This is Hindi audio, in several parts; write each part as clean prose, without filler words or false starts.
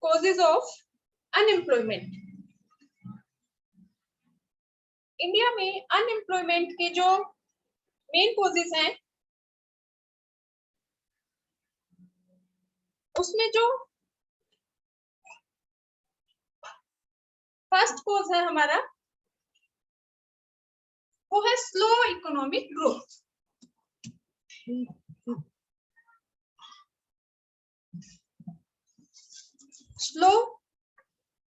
causes of unemployment. इंडिया में अनएम्प्लॉयमेंट के जो मेन कॉजेज हैं उसमें जो फर्स्ट कॉज है हमारा वो है slow economic growth. Slow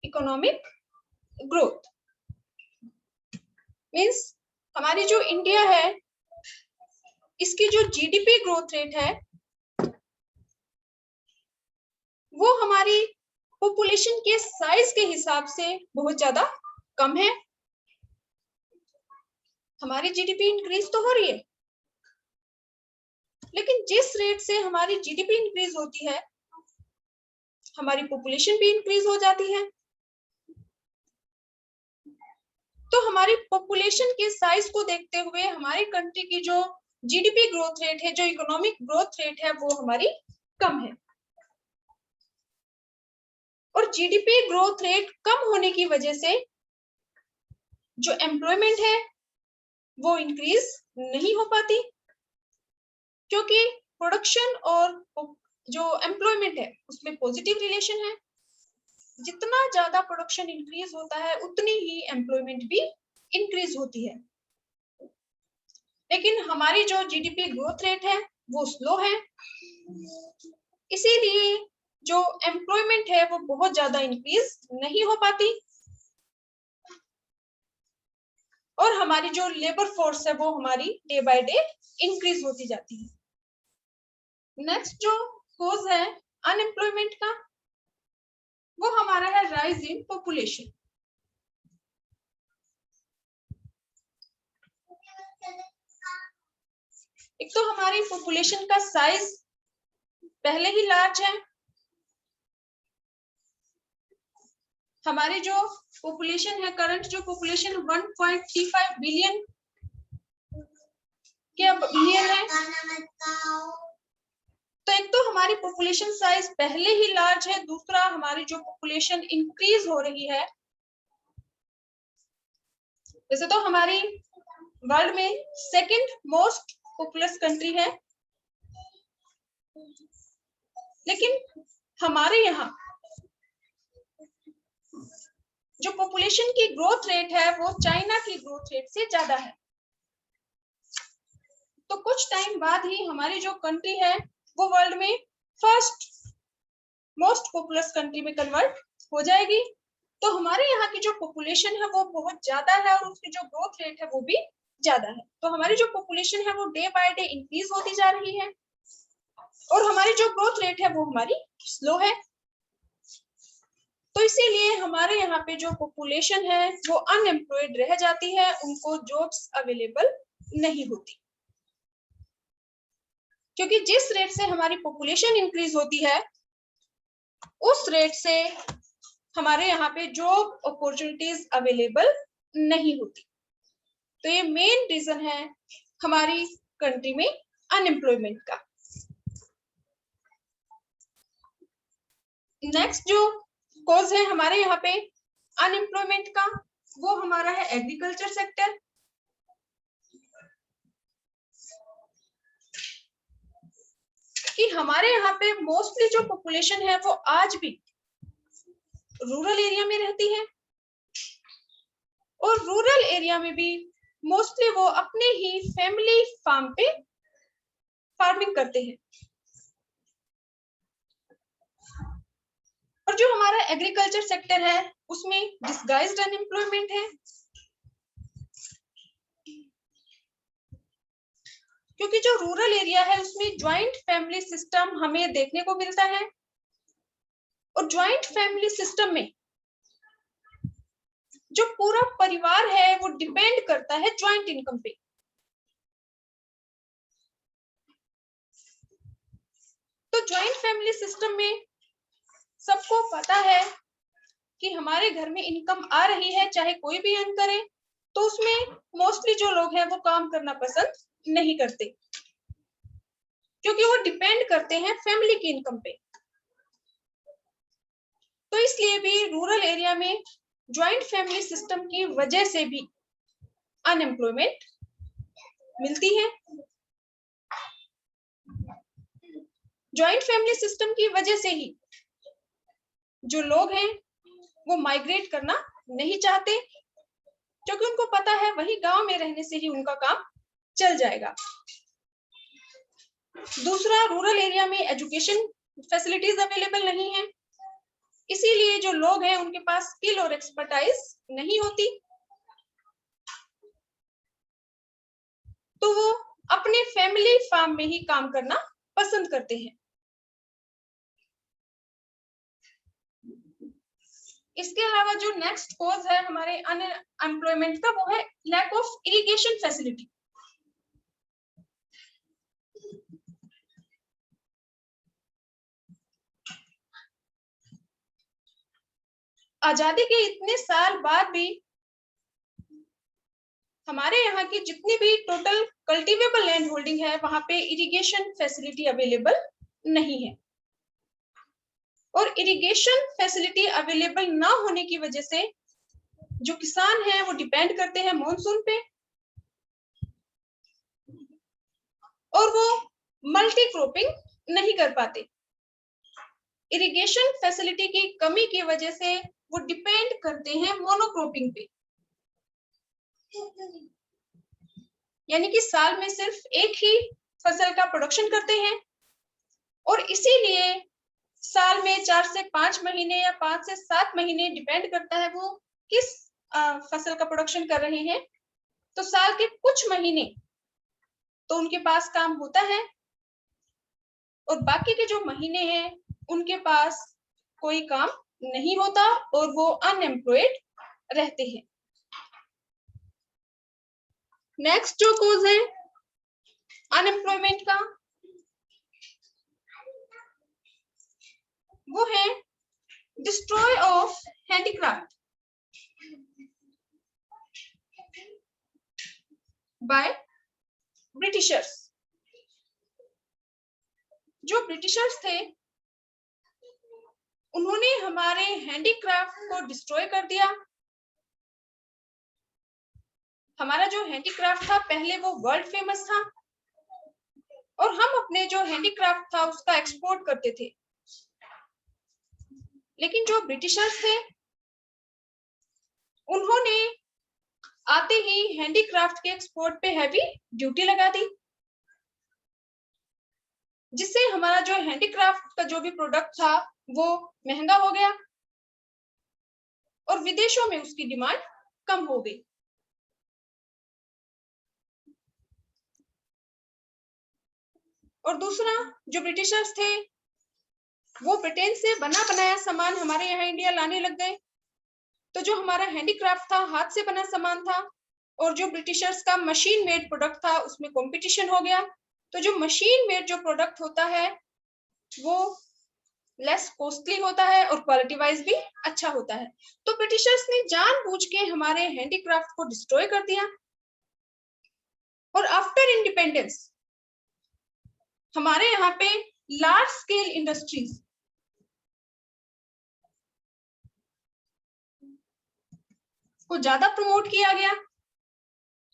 economic growth means हमारी जो इंडिया है इसकी जो जीडीपी ग्रोथ रेट है वो हमारी पॉपुलेशन के साइज के हिसाब से बहुत ज्यादा कम है। हमारी जीडीपी इंक्रीज तो हो रही है लेकिन जिस रेट से हमारी जीडीपी इंक्रीज होती है हमारी पॉपुलेशन भी इंक्रीज हो जाती है। तो हमारी पॉपुलेशन के साइज को देखते हुए हमारी कंट्री की जो जीडीपी ग्रोथ रेट है, जो इकोनॉमिक ग्रोथ रेट है वो हमारी कम है। और जीडीपी ग्रोथ रेट कम होने की वजह से जो एम्प्लॉयमेंट है वो इंक्रीज नहीं हो पाती क्योंकि प्रोडक्शन और जो एम्प्लॉयमेंट है उसमें पॉजिटिव रिलेशन है। जितना ज्यादा प्रोडक्शन इंक्रीज होता है उतनी ही एम्प्लॉयमेंट भी इंक्रीज होती है। लेकिन हमारी जो जीडीपी ग्रोथ रेट है वो स्लो है, इसीलिए जो एम्प्लॉयमेंट है वो बहुत ज्यादा इंक्रीज नहीं हो पाती और हमारी जो लेबर फोर्स है वो हमारी डे बाय डे इंक्रीज होती जाती है। नेक्स्ट जो कॉज है अनएम्प्लॉयमेंट का वो हमारा है राइज इन पॉपुलेशन। एक तो हमारी पॉपुलेशन का साइज पहले ही लार्ज है। हमारी जो पॉपुलेशन है करंट जो पॉपुलेशन 1.35 बिलियन क्या बिलियन है। तो एक तो हमारी पॉपुलेशन साइज पहले ही लार्ज है, दूसरा हमारी जो पॉपुलेशन इंक्रीज हो रही है। वैसे तो हमारी वर्ल्ड में सेकंड मोस्ट पॉपुलस कंट्री है लेकिन हमारे यहाँ जो पॉपुलेशन की ग्रोथ रेट है वो चाइना की ग्रोथ रेट से ज्यादा है। तो कुछ टाइम बाद ही हमारी जो कंट्री है वो वर्ल्ड में फर्स्ट मोस्ट पॉपुलस कंट्री में कन्वर्ट हो जाएगी। तो हमारे यहाँ की जो पॉपुलेशन है वो बहुत ज्यादा है और उसकी जो ग्रोथ रेट है वो भी ज्यादा है। तो हमारी जो पॉपुलेशन है वो डे बाय डे इंक्रीज होती जा रही है और हमारी जो ग्रोथ रेट है वो हमारी स्लो है। तो इसीलिए हमारे यहाँ पे जो पॉपुलेशन है वो अनएम्प्लॉयड रह जाती है, उनको जॉब्स अवेलेबल नहीं होती क्योंकि जिस रेट से हमारी पॉपुलेशन इंक्रीज होती है उस रेट से हमारे यहाँ पे जॉब अपॉर्चुनिटीज अवेलेबल नहीं होती। तो ये मेन रीजन है हमारी कंट्री में अनएम्प्लॉयमेंट का। नेक्स्ट जो कॉज है हमारे यहाँ पे अनएम्प्लॉयमेंट का वो हमारा है एग्रीकल्चर सेक्टर। कि हमारे यहाँ पे मोस्टली जो पॉपुलेशन है वो आज भी रूरल एरिया में रहती है और रूरल एरिया में भी मोस्टली वो अपने ही फैमिली फार्म पे फार्मिंग करते हैं। और जो हमारा एग्रीकल्चर सेक्टर है उसमें डिस्गाइज्ड अनएम्प्लॉयमेंट है क्योंकि जो रूरल एरिया है उसमें ज्वाइंट फैमिली सिस्टम हमें देखने को मिलता है और ज्वाइंट फैमिली सिस्टम में जो पूरा परिवार है वो डिपेंड करता है ज्वाइंट इनकम पे। तो ज्वाइंट फैमिली सिस्टम में सबको पता है कि हमारे घर में इनकम आ रही है चाहे कोई भी अर्न करे, तो उसमें मोस्टली जो लोग हैं वो काम करना पसंद नहीं करते क्योंकि वो डिपेंड करते हैं फैमिली की इनकम पे। तो इसलिए भी रूरल एरिया में ज्वाइंट फैमिली सिस्टम की वजह से भी अनएम्प्लॉयमेंट मिलती है। ज्वाइंट फैमिली सिस्टम की वजह से ही जो लोग हैं वो माइग्रेट करना नहीं चाहते, क्योंकि उनको पता है वही गांव में रहने से ही उनका काम चल जाएगा। दूसरा, रूरल एरिया में एजुकेशन फैसिलिटीज अवेलेबल नहीं है, इसीलिए जो लोग हैं उनके पास स्किल और एक्सपर्टाइज नहीं होती, तो वो अपने फैमिली फार्म में ही काम करना पसंद करते हैं। इसके अलावा जो नेक्स्ट कॉज है हमारे अनएम्प्लॉयमेंट का, वो है लैक ऑफ इरिगेशन फैसिलिटी। आजादी के इतने साल बाद भी हमारे यहाँ की जितनी भी टोटल कल्टीवेबल लैंड होल्डिंग है वहां पे इरिगेशन फैसिलिटी अवेलेबल नहीं है, और इरिगेशन फैसिलिटी अवेलेबल ना होने की वजह से जो किसान हैं वो डिपेंड करते हैं मॉनसून पे, और वो मल्टी क्रॉपिंग नहीं कर पाते। इरिगेशन फैसिलिटी की कमी की वजह से वो डिपेंड करते हैं मोनोक्रॉपिंग पे, यानी कि साल में सिर्फ एक ही फसल का प्रोडक्शन करते हैं, और इसीलिए साल में 4 से 5 महीने या 5 से 7 महीने डिपेंड करता है वो किस फसल का प्रोडक्शन कर रहे हैं। तो साल के कुछ महीने तो उनके पास काम होता है, और बाकी के जो महीने हैं उनके पास कोई काम नहीं होता और वो अनएम्प्लॉयड रहते हैं। नेक्स्ट जो कॉज है अनएम्प्लॉयमेंट का, वो है destroy of handicraft by Britishers. जो ब्रिटिशर्स थे उन्होंने हमारे हैंडीक्राफ्ट को डिस्ट्रॉय कर दिया। हमारा जो हैंडीक्राफ्ट था पहले वो वर्ल्ड फेमस था, और हम अपने जो हैंडीक्राफ्ट था उसका एक्सपोर्ट करते थे, लेकिन जो ब्रिटिशर्स थे उन्होंने आते ही हैंडीक्राफ्ट के एक्सपोर्ट पे हैवी ड्यूटी लगा दी, जिससे हमारा जो हैंडीक्राफ्ट का जो भी प्रोडक्ट था वो महंगा हो गया और विदेशों में उसकी डिमांड कम हो गई। और दूसरा, जो ब्रिटिशर्स थे वो ब्रिटेन से बना बनाया सामान हमारे यहाँ इंडिया लाने लग गए, तो जो हमारा हैंडीक्राफ्ट था हाथ से बना सामान था, और जो ब्रिटिशर्स का मशीन मेड प्रोडक्ट था उसमें कंपटीशन हो गया। तो जो मशीन मेड जो प्रोडक्ट होता है वो लेस कॉस्टली होता है और क्वालिटी वाइज भी अच्छा होता है। तो ब्रिटिशर्स ने जानबूझ के हमारे हैंडीक्राफ्ट को डिस्ट्रॉय कर दिया, और आफ्टर इंडिपेंडेंस हमारे यहाँ पे लार्ज स्केल इंडस्ट्रीज को ज्यादा प्रमोट किया गया।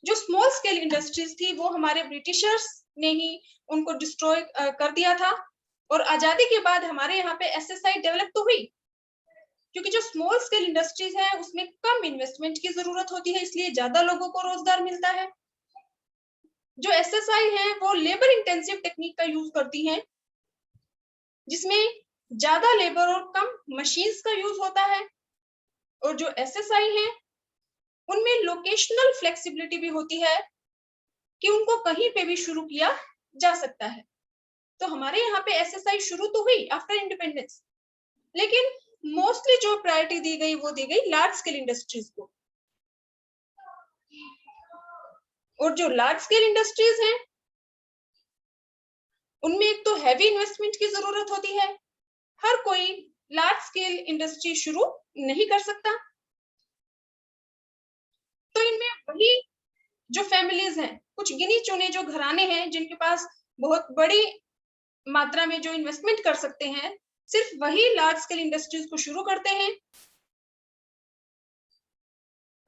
जो स्मॉल स्केल इंडस्ट्रीज थी वो हमारे ब्रिटिशर्स ने ही उनको डिस्ट्रॉय कर दिया था, और आजादी के बाद हमारे यहाँ पे एसएसआई डेवलप तो हुई, क्योंकि जो स्मॉल स्केल इंडस्ट्रीज है उसमें कम इन्वेस्टमेंट की जरूरत होती है, इसलिए ज्यादा लोगों को रोजगार मिलता है। जो एसएसआई है वो लेबर इंटेंसिव टेक्निक का यूज करती हैं, जिसमें ज्यादा लेबर और कम मशीन्स का यूज होता है, और जो एसएसआई है उनमें लोकेशनल फ्लेक्सिबिलिटी भी होती है कि उनको कहीं पे भी शुरू किया जा सकता है। तो हमारे यहाँ पे एसएसआई शुरू तो हुई आफ्टर इंडिपेंडेंस, लेकिन मोस्टली जो प्रायोरिटी दी गई वो दी गई लार्ज स्केल इंडस्ट्रीज को। और जो लार्ज स्केल इंडस्ट्रीज हैं उनमें एक तो हैवी इन्वेस्टमेंट की जरूरत होती है, हर कोई लार्ज स्केल इंडस्ट्री शुरू नहीं कर सकता। तो इनमें वही जो फैमिलीज हैं, कुछ गिनी चुने जो घराने हैं जिनके पास बहुत बड़ी मात्रा में जो इन्वेस्टमेंट कर सकते हैं, सिर्फ वही लार्ज स्केल इंडस्ट्रीज को शुरू करते हैं,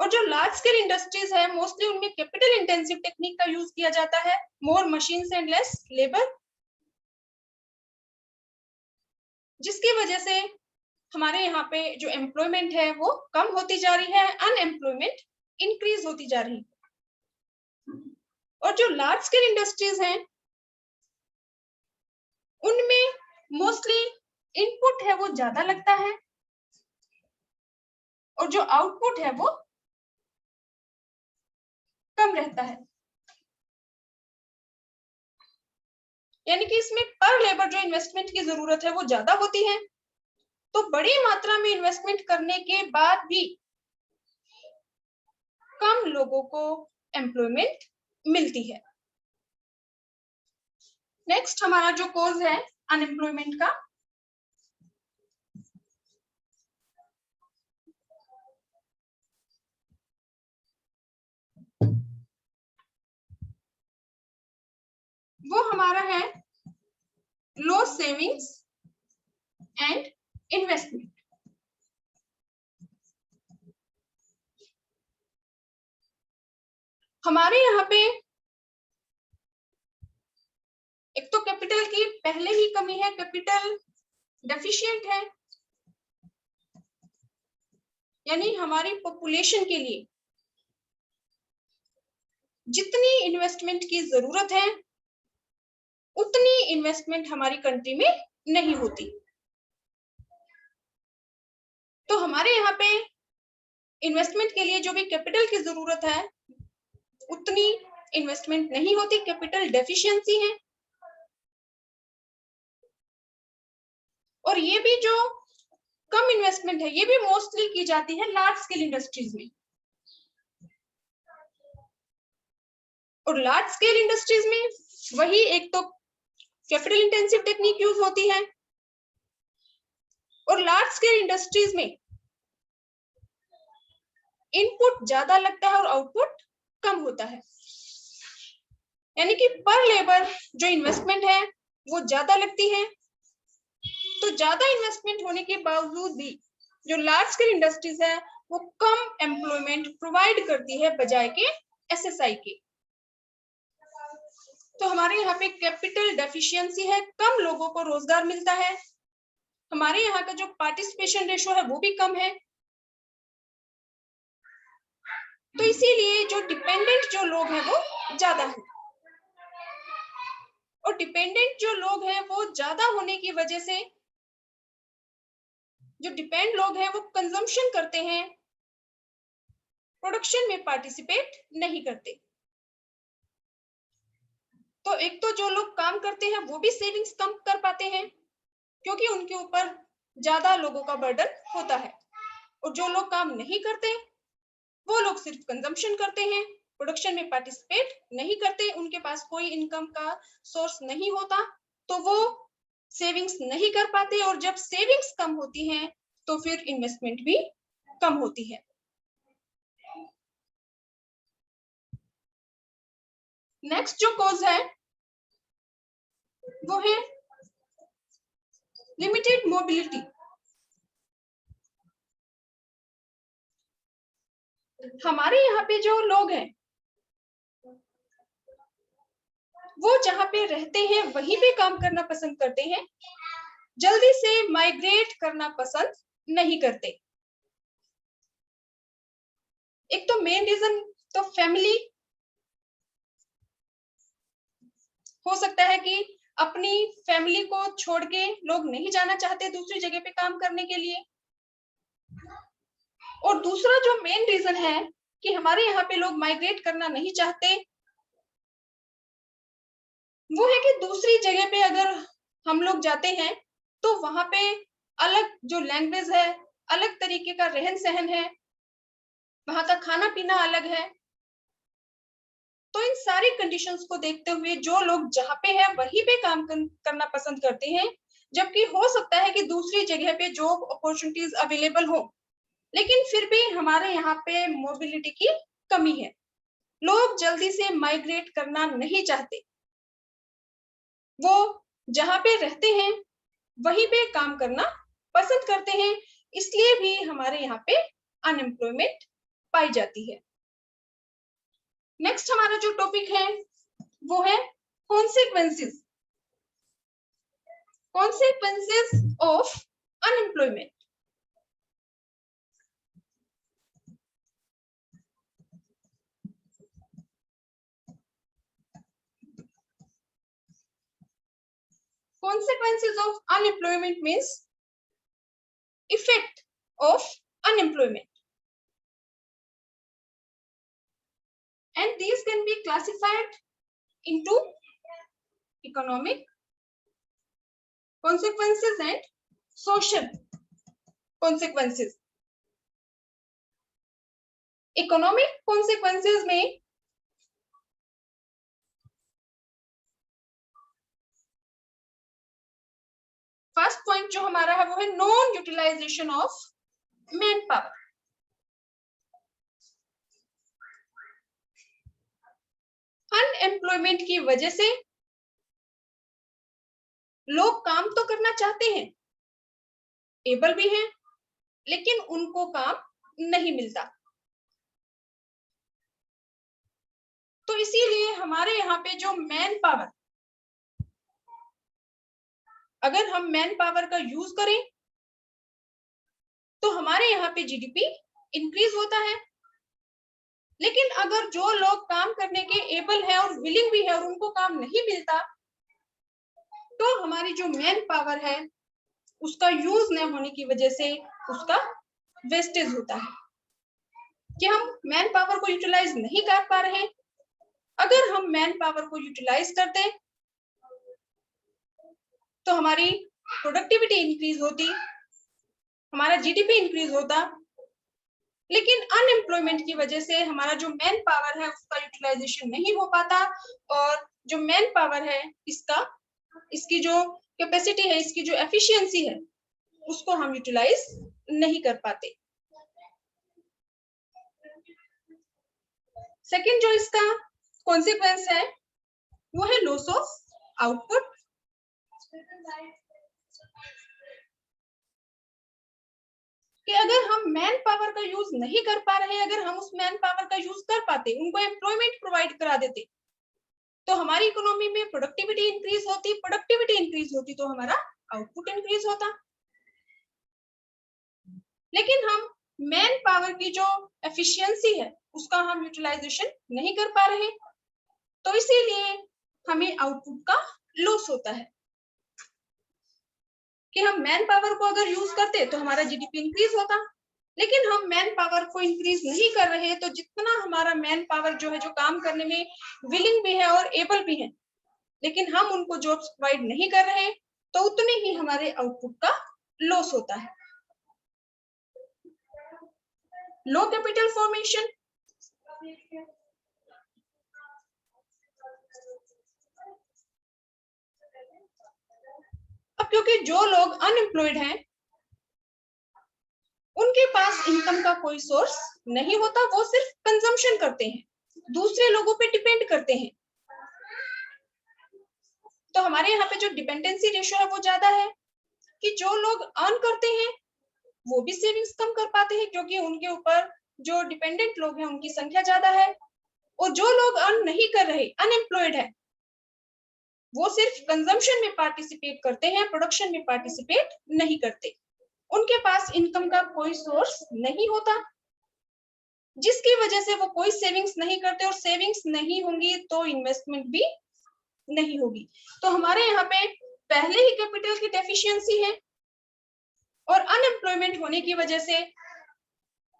और जो लार्ज स्केल इंडस्ट्रीज है मोस्टली उनमें कैपिटल इंटेंसिव टेक्निक का यूज किया जाता है, मोर मशीन्स एंड लेस लेबर, जिसकी वजह से हमारे यहाँ पे जो एम्प्लॉयमेंट है वो कम होती जा रही है, अनएम्प्लॉयमेंट इंक्रीज होती जा रही है। और जो लार्ज स्केल इंडस्ट्रीज हैं उनमें मोस्टली इनपुट है वो ज्यादा लगता है और जो आउटपुट है वो कम रहता है, यानी कि इसमें पर लेबर जो इन्वेस्टमेंट की जरूरत है वो ज्यादा होती है, तो बड़ी मात्रा में इन्वेस्टमेंट करने के बाद भी कम लोगों को एम्प्लॉयमेंट मिलती है। नेक्स्ट हमारा जो कॉज है अनएम्प्लॉयमेंट का, वो हमारा है लो सेविंग्स एंड इन्वेस्टमेंट। हमारे यहाँ पे एक तो कैपिटल की पहले ही कमी है, कैपिटल डेफिशिएंट है, यानी हमारी पॉपुलेशन के लिए जितनी इन्वेस्टमेंट की जरूरत है उतनी इन्वेस्टमेंट हमारी कंट्री में नहीं होती। तो हमारे यहाँ पे इन्वेस्टमेंट के लिए जो भी कैपिटल की जरूरत है उतनी इन्वेस्टमेंट नहीं होती, कैपिटल डेफिशिएंसी है। और ये भी जो कम इन्वेस्टमेंट है ये भी मोस्टली की जाती है लार्ज स्केल इंडस्ट्रीज में, और लार्ज स्केल इंडस्ट्रीज में वही एक तो कैपिटल इंटेंसिव टेक्निक यूज होती है, और लार्ज स्केल इंडस्ट्रीज में इनपुट ज्यादा लगता है और आउटपुट कम होता है, यानी कि पर लेबर जो इन्वेस्टमेंट है वो ज्यादा लगती है। तो ज्यादा इन्वेस्टमेंट होने के बावजूद भी जो लार्ज स्केल इंडस्ट्रीज है वो कम एम्प्लॉयमेंट प्रोवाइड करती है बजाय के एसएसआई के। तो हमारे यहाँ पे कैपिटल डेफिशिएंसी है, कम लोगों को रोजगार मिलता है, हमारे यहाँ का जो पार्टिसिपेशन रेशो है वो भी कम है। तो इसीलिए जो डिपेंडेंट जो लोग हैं वो ज्यादा है, और डिपेंडेंट जो लोग हैं वो ज्यादा होने की वजह से जो डिपेंड लोग हैं वो कंजम्पशन करते हैं, प्रोडक्शन में पार्टिसिपेट नहीं करते। तो एक तो जो लोग काम करते हैं वो भी सेविंग्स कम कर पाते हैं क्योंकि उनके ऊपर ज्यादा लोगों का बर्डन होता है, और जो लोग काम नहीं करते वो लोग सिर्फ कंजम्पशन करते हैं, प्रोडक्शन में पार्टिसिपेट नहीं करते, उनके पास कोई इनकम का सोर्स नहीं होता, तो वो सेविंग्स नहीं कर पाते, और जब सेविंग्स कम होती हैं तो फिर इन्वेस्टमेंट भी कम होती है। नेक्स्ट जो कॉज है वो है लिमिटेड मोबिलिटी। हमारे यहाँ पे जो लोग हैं वो जहाँ पे रहते हैं वहीं पे काम करना पसंद करते हैं, जल्दी से माइग्रेट करना पसंद नहीं करते। एक तो मेन रीजन तो फैमिली हो सकता है कि अपनी फैमिली को छोड़ के लोग नहीं जाना चाहते दूसरी जगह पे काम करने के लिए, और दूसरा जो मेन रीजन है कि हमारे यहाँ पे लोग माइग्रेट करना नहीं चाहते वो है कि दूसरी जगह पे अगर हम लोग जाते हैं तो वहां पे अलग जो लैंग्वेज है, अलग तरीके का रहन सहन है, वहां का खाना पीना अलग है। तो इन सारी कंडीशंस को देखते हुए जो लोग जहाँ पे है वहीं पे काम करना पसंद करते हैं, जबकि हो सकता है कि दूसरी जगह पे जॉब अपॉर्चुनिटीज अवेलेबल हो, लेकिन फिर भी हमारे यहाँ पे मोबिलिटी की कमी है, लोग जल्दी से माइग्रेट करना नहीं चाहते, वो जहाँ पे रहते हैं वहीं पे काम करना पसंद करते हैं, इसलिए भी हमारे यहाँ पे अनएम्प्लॉयमेंट पाई जाती है। नेक्स्ट हमारा जो टॉपिक है वो है consequences of unemployment. Consequences of unemployment means effect of unemployment, and these can be classified into economic consequences and social consequences. Economic consequences में फर्स्ट पॉइंट जो हमारा है वो है non utilization of man power. Unemployment की वजह से लोग काम तो करना चाहते हैं, एबल भी हैं, लेकिन उनको काम नहीं मिलता। तो इसीलिए हमारे यहाँ पे जो मैन पावर, अगर हम मैन पावर का यूज करें तो हमारे यहाँ पे जीडीपी इंक्रीज होता है, लेकिन अगर जो लोग काम करने के एबल है और विलिंग भी है और उनको काम नहीं मिलता, तो हमारी जो मैन पावर है उसका यूज न होने की वजह से उसका वेस्टेज होता है कि हम मैन पावर को यूटिलाइज नहीं कर पा रहे। अगर हम मैन पावर को यूटिलाइज करते तो हमारी प्रोडक्टिविटी इंक्रीज होती, हमारा जीडीपी इंक्रीज होता, लेकिन अनएम्प्लॉयमेंट की वजह से हमारा जो मैन पावर है उसका यूटिलाइजेशन नहीं हो पाता, और जो मैन पावर है इसकी जो कैपेसिटी है, इसकी जो एफिशिएंसी है, उसको हम यूटिलाइज नहीं कर पाते। सेकंड जो इसका कॉन्सिक्वेंस है वो है लॉस ऑफ आउटपुट। कि अगर हम मैन पावर का यूज नहीं कर पा रहे, अगर हम उस मैन पावर का यूज कर पाते, उनको एम्प्लॉयमेंट प्रोवाइड करा देते, तो हमारी इकोनॉमी में प्रोडक्टिविटी इंक्रीज होती, प्रोडक्टिविटी इंक्रीज होती तो हमारा आउटपुट इंक्रीज होता। लेकिन हम मैन पावर की जो एफिशिएंसी है उसका हम यूटिलाइजेशन नहीं कर पा रहे, तो इसीलिए हमें आउटपुट का लॉस होता है। कि हम मैन पावर को अगर यूज करते तो हमारा जीडीपी इंक्रीज होता, लेकिन हम मैन पावर को इंक्रीज नहीं कर रहे, तो जितना हमारा मैन पावर जो है, जो काम करने में विलिंग भी है और एबल भी है, लेकिन हम उनको जॉब्स प्रोवाइड नहीं कर रहे, तो उतने ही हमारे आउटपुट का लॉस होता है। लो कैपिटल फॉर्मेशन, अब क्योंकि जो लोग अनएम्प्लॉयड हैं उनके पास इनकम का कोई सोर्स नहीं होता, वो सिर्फ कंजम्पशन करते हैं, दूसरे लोगों पे डिपेंड करते हैं। तो हमारे यहाँ पे जो डिपेंडेंसी रेशियो है वो ज्यादा है, कि जो लोग अर्न करते हैं वो भी सेविंग्स कम कर पाते हैं, क्योंकि उनके ऊपर जो डिपेंडेंट लोग हैं उनकी संख्या ज्यादा है, और जो लोग अर्न नहीं कर रहे, अनएम्प्लॉयड है, वो सिर्फ कंजम्पशन में पार्टिसिपेट करते हैं, प्रोडक्शन में पार्टिसिपेट नहीं करते, उनके पास इनकम का कोई सोर्स नहीं होता, जिसकी वजह से वो कोई सेविंग्स नहीं करते, और सेविंग्स नहीं होंगी तो इन्वेस्टमेंट भी नहीं होगी। तो हमारे यहाँ पे पहले ही कैपिटल की डेफिशिएंसी है, और अनएम्प्लॉयमेंट होने की वजह से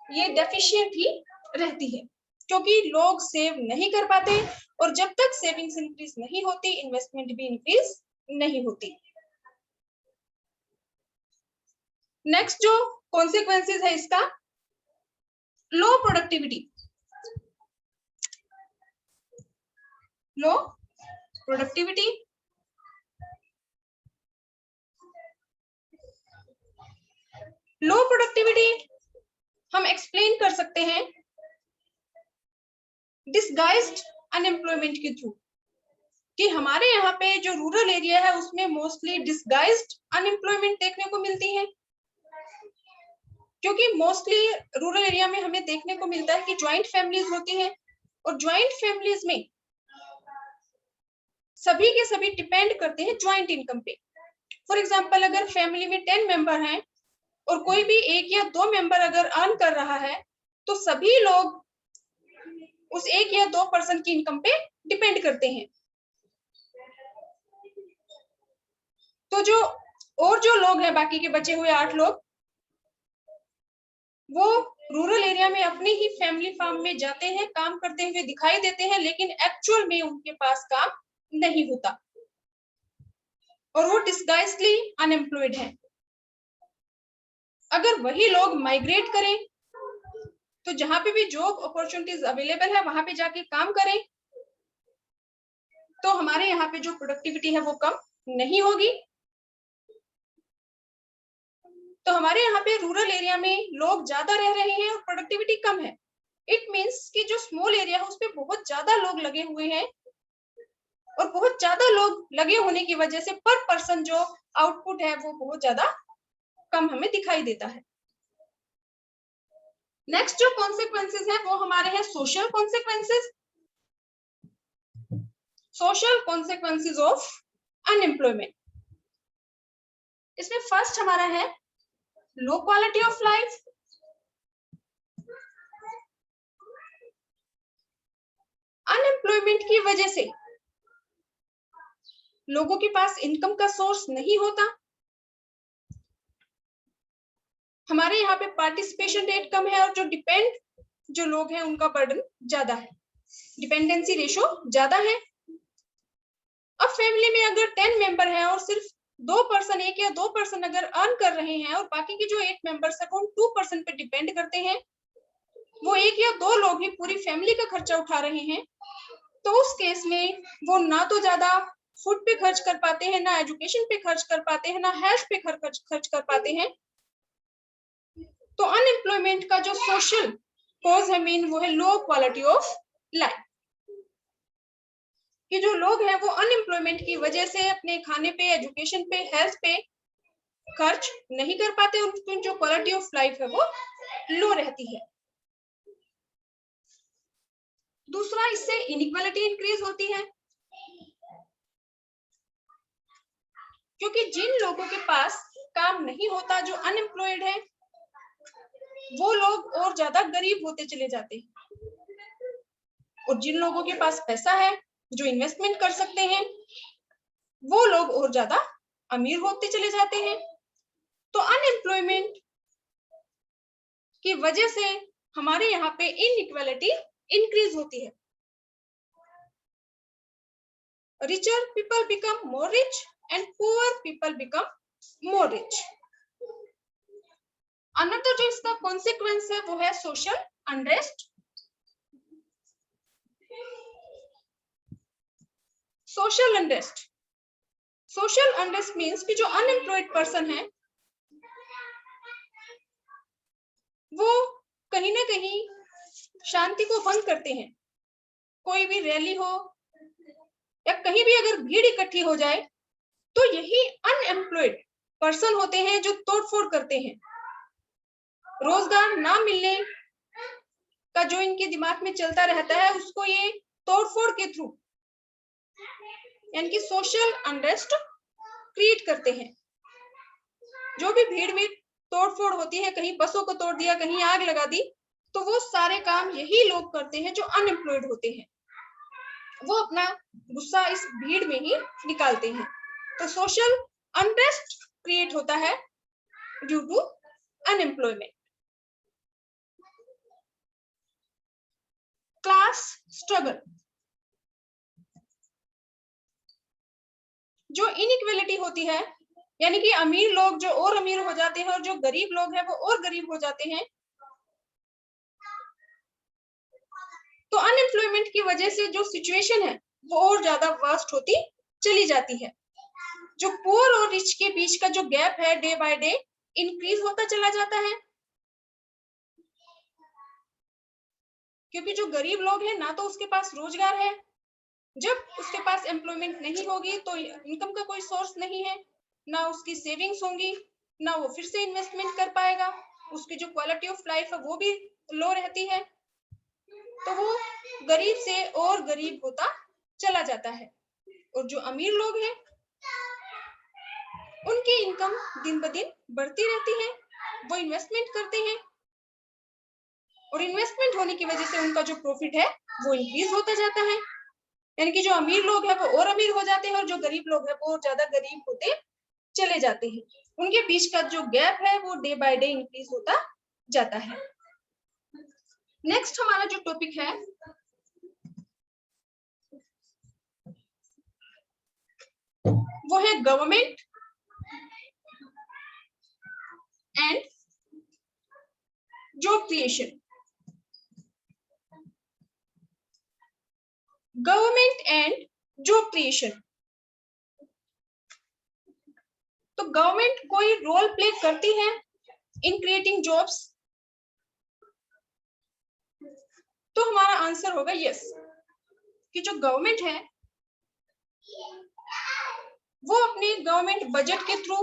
ये डेफिशिएंट ही रहती है, क्योंकि लोग सेव नहीं कर पाते, और जब तक सेविंग्स इंक्रीज नहीं होती, इन्वेस्टमेंट भी इंक्रीज नहीं होती। नेक्स्ट जो कॉन्सिक्वेंसेस है इसका, लो प्रोडक्टिविटी। लो प्रोडक्टिविटी, लो प्रोडक्टिविटी हम एक्सप्लेन कर सकते हैं डिसगाइज्ड अनएम्प्लॉयमेंट के थ्रू। कि हमारे यहाँ पे जो रूरल एरिया है उसमें मोस्टली डिस्गाइज्ड अनएम्प्लॉयमेंट देखने को मिलती है, क्योंकि मोस्टली रूरल एरिया में हमें देखने को मिलता है कि ज्वाइंट फैमिलीज होती हैं और ज्वाइंट फैमिलीज में सभी के सभी डिपेंड करते हैं ज्वाइंट इनकम पे। फॉर एग्जांपल अगर फैमिली में 10 मेंबर हैं और कोई भी एक या दो मेंबर अगर अर्न कर रहा है तो सभी लोग उस एक या दो पर्सन की इनकम पे डिपेंड करते हैं। तो जो लोग हैं बाकी के बचे हुए 8 लोग, वो रूरल एरिया में अपनी ही फैमिली फार्म में जाते हैं, काम करते हुए दिखाई देते हैं, लेकिन एक्चुअल में उनके पास काम नहीं होता और वो डिस्गाइज्डली अनएम्प्लॉयड है। अगर वही लोग माइग्रेट करें तो जहां पे भी जॉब अपॉर्चुनिटीज अवेलेबल है वहां पे जाके काम करें तो हमारे यहाँ पे जो प्रोडक्टिविटी है वो कम नहीं होगी। तो हमारे यहाँ पे रूरल एरिया में लोग ज्यादा रह रहे हैं और प्रोडक्टिविटी कम है। इट मीन्स कि जो स्मॉल एरिया है उस पे बहुत ज्यादा लोग लगे हुए हैं और बहुत ज्यादा लोग लगे होने की वजह से पर पर्सन जो आउटपुट है वो बहुत ज्यादा कम हमें दिखाई देता है। नेक्स्ट जो कॉन्सिक्वेंसेस है वो हमारे हैं social consequences. Social consequences of unemployment. इसमें फर्स्ट हमारा है low quality of life. Unemployment की वजह से लोगों के पास इनकम का सोर्स नहीं होता। हमारे यहाँ पे पार्टिसिपेशन रेट कम है और जो लोग हैं उनका बर्डन ज्यादा है, डिपेंडेंसी रेशो ज्यादा है। अब फैमिली में अगर 10 मेंबर है और सिर्फ एक या दो पर्सन अगर अर्न कर रहे हैं और बाकी के जो 8 मेंबर्स है वो 2% पे डिपेंड करते हैं, वो एक या दो लोग ही पूरी फैमिली का खर्चा उठा रहे हैं, तो उस केस में वो ना तो ज्यादा फूड पे खर्च कर पाते हैं, ना एजुकेशन पे खर्च कर पाते हैं, ना हेल्थ पे खर्च कर पाते हैं। तो अनएम्प्लॉयमेंट का जो सोशल कॉज है मेन वो है लो क्वालिटी ऑफ लाइफ। कि जो लोग हैं वो अनएम्प्लॉयमेंट की वजह से अपने खाने पे, एजुकेशन पे, हेल्थ पे खर्च नहीं कर पाते, उनकी जो क्वालिटी ऑफ लाइफ है वो लो रहती है। दूसरा, इससे इनइक्वालिटी इंक्रीज होती है, क्योंकि जिन लोगों के पास काम नहीं होता, जो अनएम्प्लॉयड है, वो लोग और ज्यादा गरीब होते चले जाते हैं और जिन लोगों के पास पैसा है, जो इन्वेस्टमेंट कर सकते हैं, वो लोग और ज्यादा अमीर होते चले जाते हैं। तो अनएम्प्लॉयमेंट की वजह से हमारे यहाँ पे इनइक्वालिटी इंक्रीज होती है। Richer people become more rich and poor people become more rich. Another जो इसका consequence है वो है social unrest. Social unrest. Social unrest means कि जो unemployed person है वो कहीं ना कहीं शांति को भंग करते हैं। कोई भी रैली हो या कहीं भी अगर भीड़ इकट्ठी हो जाए तो यही अनएम्प्लॉयड पर्सन होते हैं जो तोड़फोड़ करते हैं। रोजगार ना मिलने का जो इनके दिमाग में चलता रहता है उसको ये तोड़फोड़ के थ्रू यानी कि सोशल अनरेस्ट क्रिएट करते हैं। जो भी भीड़ में तोड़फोड़ होती है, कहीं बसों को तोड़ दिया, कहीं आग लगा दी, तो वो सारे काम यही लोग करते हैं जो अनएम्प्लॉयड होते हैं। वो अपना गुस्सा इस भीड़ में ही निकालते हैं। तो सोशल अनरेस्ट क्रिएट होता है due to unemployment. Class struggle, जो इनइक्वालिटी होती है यानी कि अमीर लोग जो और अमीर हो जाते हैं और जो गरीब लोग हैं वो और गरीब हो जाते हैं, तो अनएम्प्लॉयमेंट की वजह से जो सिचुएशन है वो और ज्यादा वर्स्ट होती चली जाती है। जो पुअर और रिच के बीच का जो गैप है डे बाय डे इंक्रीज होता चला जाता है, क्योंकि जो गरीब लोग हैं ना तो उसके पास रोजगार है जब उसके पास एम्प्लॉयमेंट नहीं होगी तो इनकम का कोई सोर्स नहीं है, ना उसकी सेविंग्स होंगी, ना वो फिर से इन्वेस्टमेंट कर पाएगा, उसकी जो क्वालिटी ऑफ लाइफ है वो भी लो रहती है, तो वो गरीब से और गरीब होता चला जाता है। और जो अमीर लोग हैं उनकी इनकम दिन ब दिन बढ़ती रहती है, वो इन्वेस्टमेंट करते हैं और इन्वेस्टमेंट होने की वजह से उनका जो प्रॉफिट है वो इंक्रीज होता जाता है, यानी कि जो अमीर लोग हैं वो और अमीर हो जाते हैं और जो गरीब लोग हैं वो ज्यादा गरीब होते चले जाते हैं। उनके बीच का जो गैप है वो डे बाय डे इंक्रीज होता जाता है। नेक्स्ट हमारा जो टॉपिक है वो है government and job creation. Government and job creation, तो गवर्नमेंट कोई रोल प्ले करती है इन क्रिएटिंग जॉब्स? तो हमारा आंसर होगा यस, कि जो गवर्नमेंट है वो अपने गवर्नमेंट बजट के थ्रू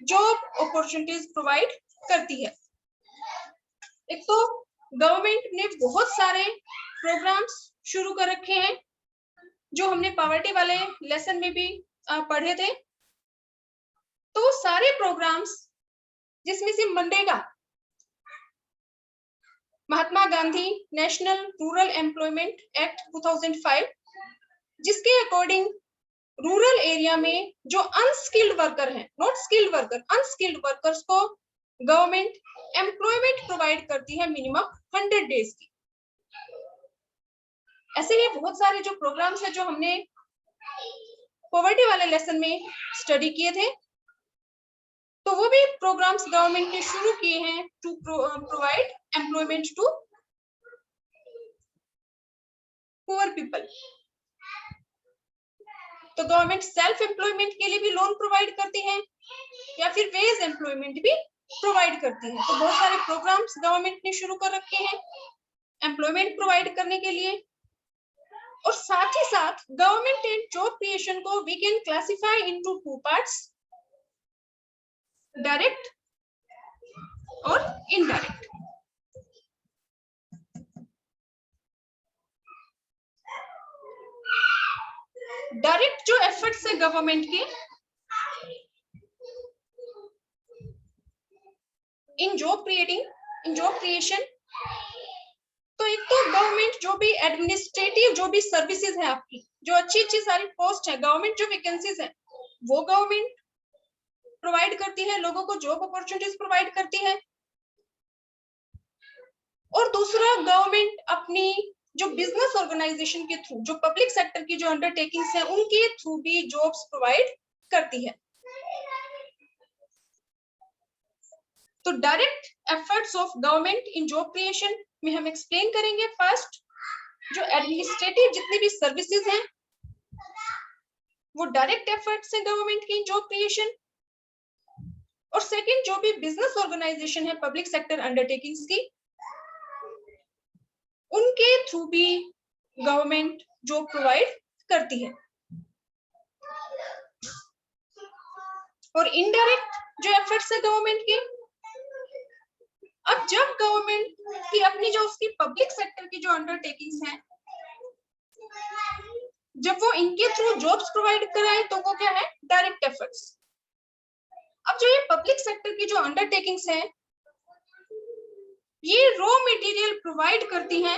जॉब अपॉर्चुनिटीज प्रोवाइड करती है। एक तो गवर्नमेंट ने बहुत सारे प्रोग्राम्स शुरू कर रखे हैं जो हमने पॉवर्टी वाले लेसन में भी पढ़े थे। तो सारे प्रोग्राम्स जिसमें से MNREGA, Mahatma Gandhi national rural employment act 2005, जिसके अकॉर्डिंग रूरल एरिया में जो अनस्किल्ड वर्कर हैं, not skilled worker, unskilled workers को गवर्नमेंट एम्प्लॉयमेंट प्रोवाइड करती है मिनिमम 100 डेज की। ऐसे ही बहुत सारे जो प्रोग्राम्स है जो हमने पॉवर्टी वाले लेसन में स्टडी किए थे, तो वो भी प्रोग्राम्स गवर्नमेंट ने शुरू किए हैं to provide employment to poor people. तो गवर्नमेंट सेल्फ एम्प्लॉयमेंट के लिए भी लोन प्रोवाइड करती है या फिर वेज एम्प्लॉयमेंट भी प्रोवाइड करती है। तो बहुत सारे प्रोग्राम्स गवर्नमेंट ने शुरू कर रखे हैं एम्प्लॉयमेंट प्रोवाइड करने के लिए। और साथ ही साथ गवर्नमेंट एंड जॉब क्रिएशन को we can classify into two parts, direct और इनडायरेक्ट। डायरेक्ट जो एफर्ट्स है गवर्नमेंट के इन जॉब क्रिएशन, तो एक तो गवर्नमेंट जो भी एडमिनिस्ट्रेटिव जो भी सर्विसेज है आपकी, जो अच्छी सारी पोस्ट है, गवर्नमेंट जो वैकेंसीज है वो गवर्नमेंट प्रोवाइड करती है, लोगों को जॉब अपॉर्चुनिटीज प्रोवाइड करती है। और दूसरा गवर्नमेंट अपनी जो बिजनेस ऑर्गेनाइजेशन के थ्रू, जो पब्लिक सेक्टर की जो अंडरटेकिंग्स है उनके थ्रू भी जॉब्स प्रोवाइड करती है। तो direct efforts of government in job creation में हम एक्सप्लेन करेंगे। फर्स्ट, जो एडमिनिस्ट्रेटिव जितनी भी सर्विसेज हैं वो डायरेक्ट एफर्ट्स है गवर्नमेंट की इन जॉब क्रिएशन। और सेकंड, जो भी बिजनेस ऑर्गेनाइजेशन है पब्लिक सेक्टर अंडरटेकिंग्स की, उनके थ्रू भी गवर्नमेंट जॉब प्रोवाइड करती है। और इनडायरेक्ट जो एफर्ट्स है गवर्नमेंट के, अब जब गवर्नमेंट की अपनी जो उसकी पब्लिक सेक्टर की जो अंडरटेकिंग्स हैं, जब वो इनके थ्रू जॉब्स प्रोवाइड कराए तो वो क्या है, डायरेक्ट एफर्ट्स। अब जो ये पब्लिक सेक्टर की जो अंडरटेकिंग्स हैं ये रॉ मटेरियल प्रोवाइड करती हैं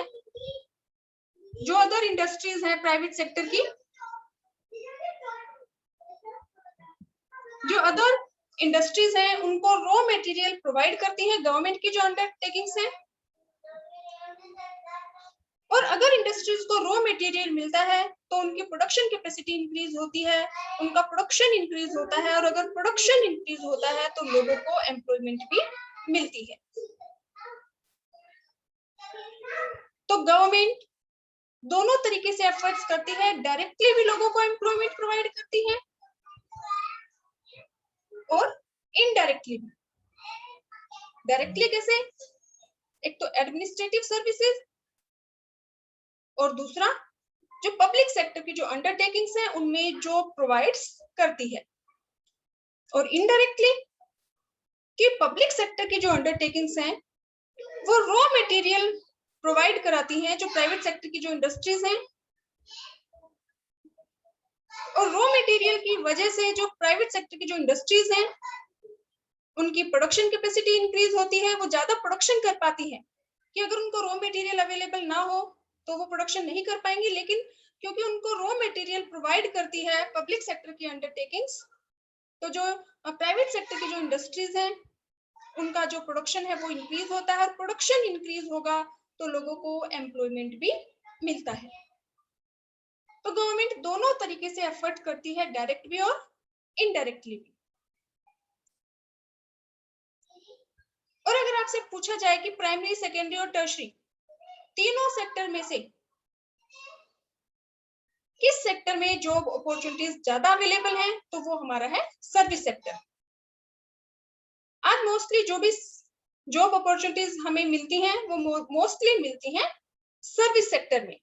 जो अदर इंडस्ट्रीज हैं प्राइवेट सेक्टर की, जो अदर इंडस्ट्रीज हैं उनको रॉ मटेरियल प्रोवाइड करती है गवर्नमेंट की जो अंडरटेकिंग्स है। और अगर इंडस्ट्रीज को रॉ मटेरियल मिलता है तो उनकी प्रोडक्शन कैपेसिटी इंक्रीज होती है, उनका प्रोडक्शन इंक्रीज होता है, और अगर प्रोडक्शन इंक्रीज होता है तो लोगों को एम्प्लॉयमेंट भी मिलती है। तो गवर्नमेंट दोनों तरीके से एफर्ट्स करती है, डायरेक्टली भी लोगों को एम्प्लॉयमेंट प्रोवाइड करती है और इनडायरेक्टली भी। डायरेक्टली कैसे, एक तो एडमिनिस्ट्रेटिव सर्विसेज और दूसरा जो पब्लिक सेक्टर की जो अंडरटेकिंग्स है उनमें जॉब प्रोवाइड्स करती है। और इनडायरेक्टली कि पब्लिक सेक्टर की जो अंडरटेकिंग्स हैं वो रॉ मटेरियल प्रोवाइड कराती हैं जो प्राइवेट सेक्टर की जो इंडस्ट्रीज हैं, और रॉ मटेरियल की वजह से जो प्राइवेट सेक्टर की जो इंडस्ट्रीज हैं उनकी प्रोडक्शन कैपेसिटी इंक्रीज होती है, वो ज्यादा प्रोडक्शन कर पाती है। कि अगर उनको रॉ मटेरियल अवेलेबल ना हो तो वो प्रोडक्शन नहीं कर पाएंगे, लेकिन क्योंकि उनको रॉ मटेरियल प्रोवाइड करती है पब्लिक सेक्टर की अंडरटेकिंग्स, तो जो प्राइवेट सेक्टर की जो इंडस्ट्रीज हैं उनका जो प्रोडक्शन है वो इंक्रीज होता है, और प्रोडक्शन इंक्रीज होगा तो लोगों को एम्प्लॉयमेंट भी मिलता है। तो गवर्नमेंट दोनों तरीके से एफर्ट करती है, डायरेक्ट भी और इनडायरेक्टली भी। और अगर आपसे पूछा जाए कि प्राइमरी, सेकेंडरी और टर्शरी तीनों सेक्टर में से किस सेक्टर में जॉब अपॉर्चुनिटीज ज्यादा अवेलेबल हैं, तो वो हमारा है सर्विस सेक्टर। आज मोस्टली जो भी जॉब अपॉर्चुनिटीज हमें मिलती हैं वो मोस्टली मिलती हैं सर्विस सेक्टर में।